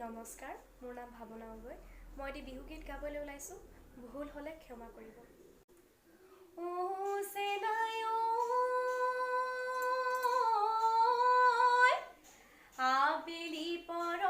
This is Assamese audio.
নমস্কাৰ, মোৰ নাম ভাৱনা গগৈ। মই এটি বিহু গীত গাবলৈ ওলাইছোঁ। ভুল হ'লে ক্ষমা কৰিব। আবেলি পৰ